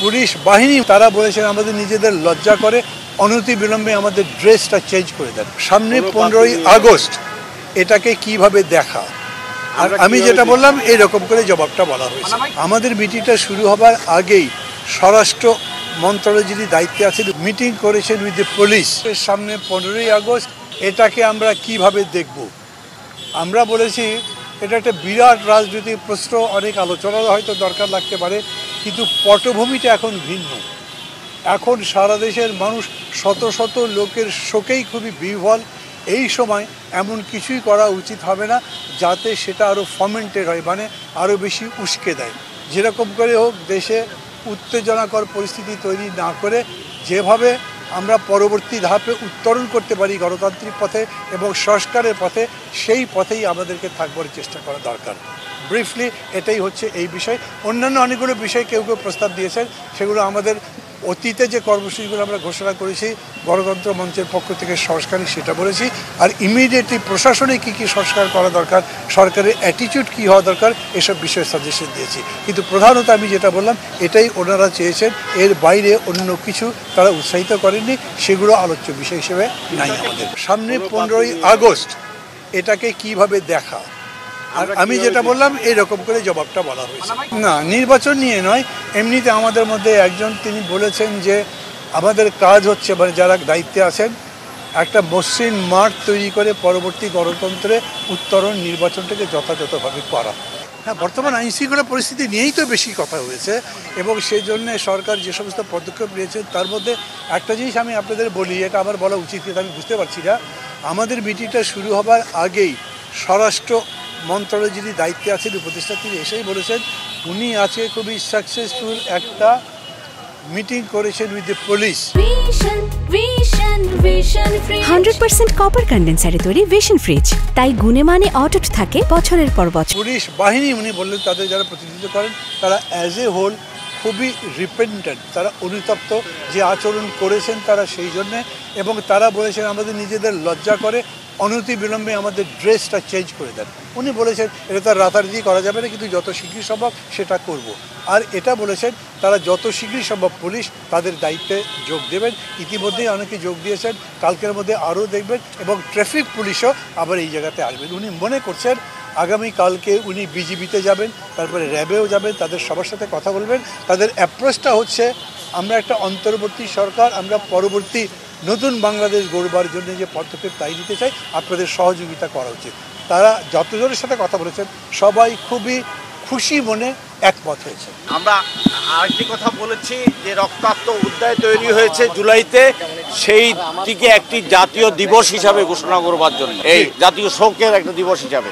Police বাহিনী তারা বলেছেন আমাদের নিজেদের লজ্জা করে অনতিবিলম্বে আমাদের ড্রেসটা চেঞ্জ করে দেন। সামনে 15ই আগস্ট, এটাকে কিভাবে দেখা, আর আমি যেটা বললাম এরকম করে জবাবটা বলা হয়েছে। আমাদের মিটিংটা শুরু হবার আগেই স্বরাষ্ট্র মন্ত্রণালয় যিনি দায়িত্বে আছেন মিটিং করেছেন উইথ দ্য পুলিশ। সামনে 15ই আগস্ট, এটাকে আমরা কিভাবে দেখব। আমরা বলেছি এটা একটা বিরাট রাজনৈতিক প্রশ্ন, অনেক আলোচনার হয়তো দরকার লাগতে পারে, কিন্তু পটভূমিটা এখন ভিন্ন। এখন সারা দেশের মানুষ শত শত লোকের শোকেই খুবই বিহ্বল। এই সময় এমন কিছুই করা উচিত হবে না যাতে সেটা আরও ফমেন্টেড হয়, মানে আরও বেশি উস্কে দেয়। যেরকম করে হোক দেশে উত্তেজনাকর পরিস্থিতি তৈরি না করে যেভাবে আমরা পরবর্তী ধাপে উত্তরণ করতে পারি গণতান্ত্রিক পথে এবং সংস্কারের পথে, সেই পথেই আমাদেরকে থাকবার চেষ্টা করা দরকার। ব্রিফলি এটাই হচ্ছে এই বিষয়। অন্যান্য অনেকগুলো বিষয় কেউ কেউ প্রস্তাব দিয়েছেন, সেগুলো আমাদের অতীতে যে কর্মসূচিগুলো আমরা ঘোষণা করেছি গণতন্ত্র মঞ্চের পক্ষ থেকে সংস্কারই সেটা বলেছি। আর ইমিডিয়েটলি প্রশাসনে কী কী সংস্কার করা দরকার, সরকারের অ্যাটিটিউড কী হওয়া দরকার, এসব বিষয়ে সাজেশন দিয়েছি। কিন্তু প্রধানত আমি যেটা বললাম এটাই ওনারা চেয়েছেন, এর বাইরে অন্য কিছু তারা উৎসাহিত করেননি, সেগুলো আলোচ্য বিষয় হিসেবে নাই আমাদের। সামনে 15ই আগস্ট, এটাকে কিভাবে দেখা, আর আমি যেটা বললাম এইরকম করে জবাবটা বলা হয়েছে। না, নির্বাচন নিয়ে নয়, এমনিতে আমাদের মধ্যে একজন তিনি বলেছেন যে আমাদের কাজ হচ্ছে, মানে যারা দায়িত্বে আছেন, একটা মসৃণ মাঠ তৈরি করে পরবর্তী গণতন্ত্রে উত্তরণ নির্বাচনটাকে যথাযথভাবে করা। হ্যাঁ, বর্তমান আইনশৃঙ্খলা পরিস্থিতি নিয়েই তো বেশি কথা হয়েছে এবং সেই জন্যে সরকার যে সমস্ত পদক্ষেপ নিয়েছে তার মধ্যে একটা জিনিস আমি আপনাদের বলি, এটা আমার বলা উচিত কিন্তু আমি বুঝতে পারছি না। আমাদের মিটিংটা শুরু হবার আগেই স্বরাষ্ট্র মন্ত্রণালয় যিনি দায়িত্বে আছেন উপদেষ্টা, তিনি এসেই বলেছেন উনি আজকে খুবই সাকসেসফুল একটা মিটিং করেছেন উইথ দ্য পুলিশ। 100% কপার কন্ডেন্সারে তৈরি ভিশন ফ্রিজ, তাই গুণে মানে অটুট থাকে বছরের পর বছর। পুলিশ বাহিনী উনি বললেন তাদের যারা প্রতিনিধিত্ব করেন তারা অ্যাজ এ হোল খুবই রিপেন্টেন্ট, তারা অনুতপ্ত যে আচরণ করেছেন তারা সেই জন্যে, এবং তারা বলেছেন আমাদের নিজেদের লজ্জা করে অনতিবিলম্বে আমাদের ড্রেসটা চেঞ্জ করে দেন। উনি বলেছেন এটা তার রাতারাতি করা যাবে না, কিন্তু যত শীঘ্রই সম্ভব সেটা করব। আর এটা বলেছেন তারা যত শীঘ্রই সম্ভব পুলিশ তাদের দায়িত্বে যোগ দেবেন। ইতিমধ্যেই অনেকে যোগ দিয়েছেন, কালকের মধ্যে আরও দেখবেন, এবং ট্রাফিক পুলিশও আবার এই জায়গাতে আসবেন। উনি মনে করছেন আগামীকালকে উনি বিজিবিতে যাবেন, তারপরে র্যাবেও যাবেন, তাদের সবার সাথে কথা বলবেন। তাদের অ্যাপ্রোচটা হচ্ছে আমরা একটা অন্তর্বর্তী সরকার, আমরা পরবর্তী নতুন বাংলাদেশ গড়বার জন্য যে পদক্ষেপ তাই নিতে চাই, আপনাদের সহযোগিতা করা উচিত। তারা যতজনের সাথে কথা বলেছেন সবাই খুবই খুশি মনে একমত হয়েছে। আমরা আরেকটি কথা বলেছি যে রক্তাক্ত অধ্যায় তৈরি হয়েছে জুলাইতে, সেইটিকে একটি জাতীয় দিবস হিসাবে ঘোষণা করবার জন্য, এই জাতীয় শোকের একটা দিবস হিসাবে।